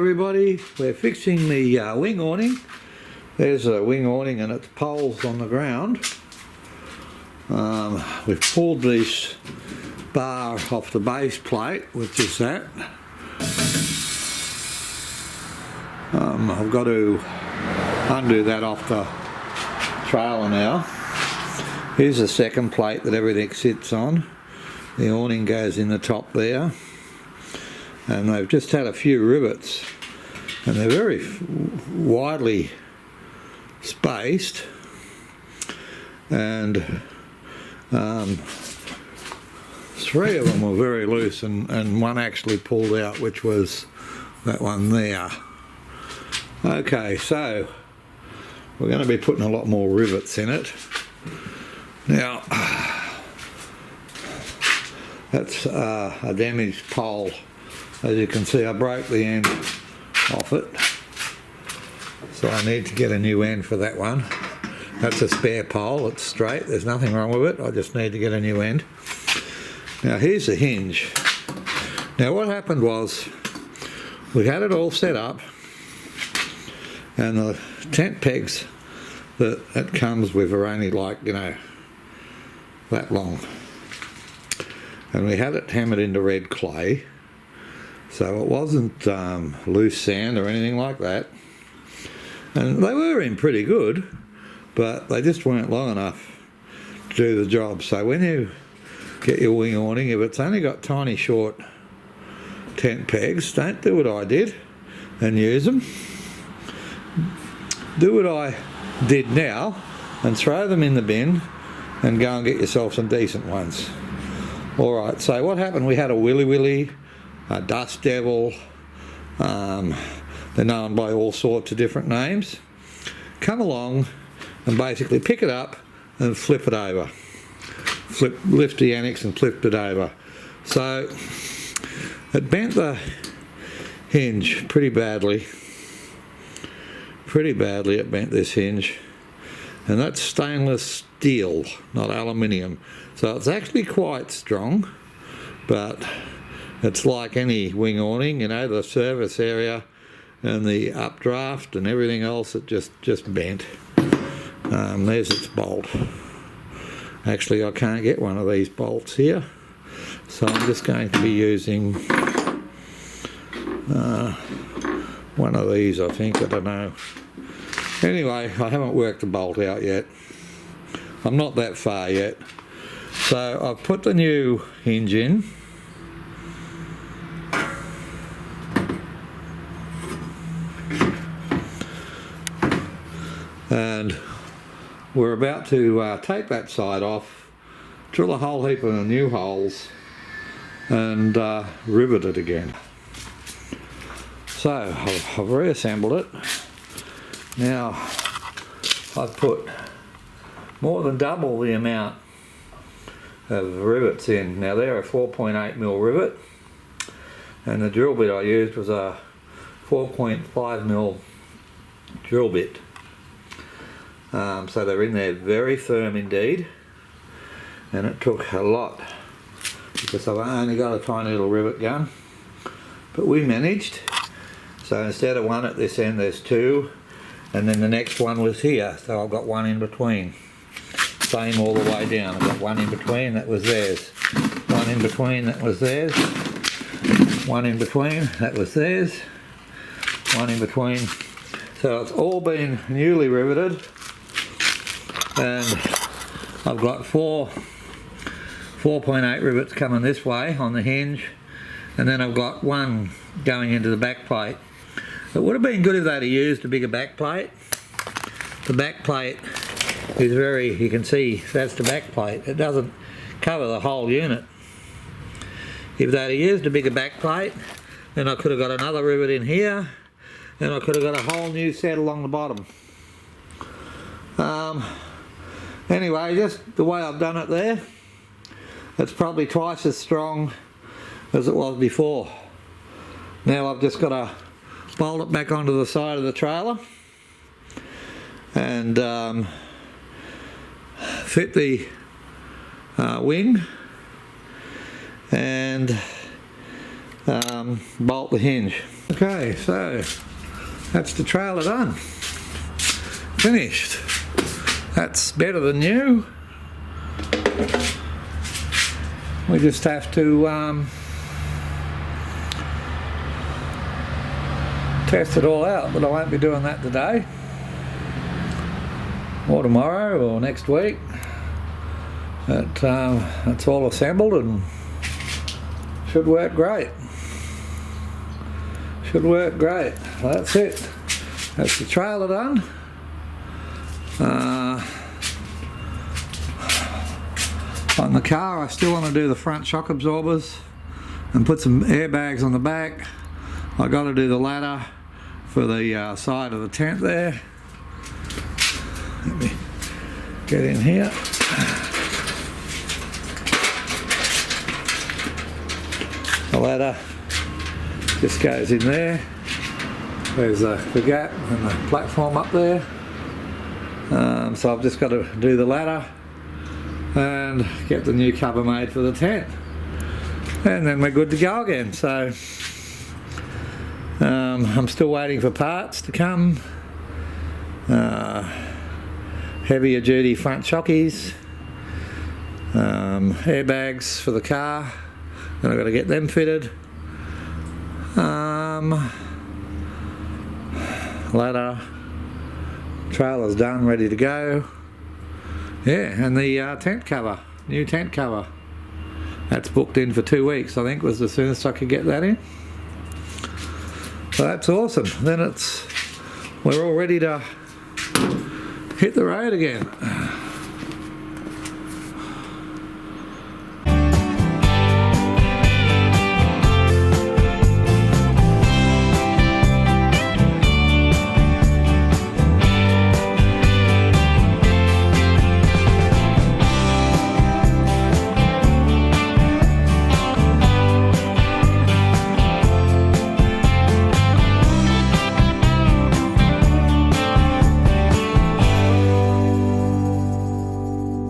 everybody, we're fixing the wing awning. There's a wing awning and its poles on the ground. We've pulled this bar off the base plate, which is that. I've got to undo that off the trailer now. Here's the second plate that everything sits on. The awning goes in the top there. And they've just had a few rivets, and they're very widely spaced, and three of them were very loose, and one actually pulled out, which was that one there. Okay, so we're going to be putting a lot more rivets in it. Now, that's a damaged pole. As you can see, I broke the end off it, so I need to get a new end for that one. That's a spare pole, it's straight, there's nothing wrong with it, I just need to get a new end. Now here's the hinge. Now what happened was, we had it all set up, and the tent pegs that it comes with are only like, you know, that long. And we had it hammered into red clay. So it wasn't loose sand or anything like that. And they were in pretty good, but they just weren't long enough to do the job. So when you get your wing awning, if it's only got tiny short tent pegs, don't do what I did and use them. Do what I did now and throw them in the bin and go and get yourself some decent ones. Alright, so what happened, we had a Willy Willy, a Dust Devil, they're known by all sorts of different names, come along and basically pick it up and flip it over. Lift the annex and flip it over. So it bent the hinge pretty badly. Pretty badly it bent this hinge. And that's stainless steel, not aluminium. So it's actually quite strong, but it's like any wing awning, you know, the service area and the updraft and everything else, it just bent. There's its bolt. Actually, I can't get one of these bolts here, so I'm just going to be using one of these, I think, I don't know. Anyway, I haven't worked the bolt out yet. I'm not that far yet. So I've put the new hinge in. And we're about to take that side off, drill a whole heap of new holes, and rivet it again. So I've reassembled it. Now I've put more than double the amount of rivets in. Now they're a 4.8mm rivet, and the drill bit I used was a 4.5mm drill bit. So they're in there very firm indeed, and it took a lot because I've only got a tiny little rivet gun, but we managed. So instead of one at this end, there's two, and then the next one was here, so I've got one in between. Same all the way down. I've got one in between, that was theirs. One in between, that was theirs. One in between, that was theirs. One in between. So it's all been newly riveted, and I've got 4.8 rivets coming this way on the hinge, and then I've got one going into the back plate. It would have been good if they'd have used a bigger back plate. The back plate is very, you can see that's the back plate. It doesn't cover the whole unit. If they'd have used a bigger back plate, then I could have got another rivet in here, and I could have got a whole new set along the bottom. Anyway, just the way I've done it there, it's probably twice as strong as it was before. Now I've just got to bolt it back onto the side of the trailer and fit the wing and bolt the hinge. Okay, so that's the trailer done. Finished. That's better than new. We just have to test it all out, but I won't be doing that today or tomorrow or next week. But it's all assembled and should work great. Should work great. Well, that's it. That's the trailer done. On the car, I still want to do the front shock absorbers and put some airbags on the back. I got to do the ladder for the side of the tent there. Let me get in here. The ladder just goes in there. There's the gap and the platform up there. So I've just got to do the ladder and get the new cover made for the tent, and then we're good to go again. So I'm still waiting for parts to come. Heavier duty front chockies, airbags for the car, and I've got to get them fitted. Ladder, trailer's done, ready to go. Yeah, and the tent cover, new tent cover, that's booked in for 2 weeks, I think was the soonest I could get that in. So that's awesome. Then we're all ready to hit the road again.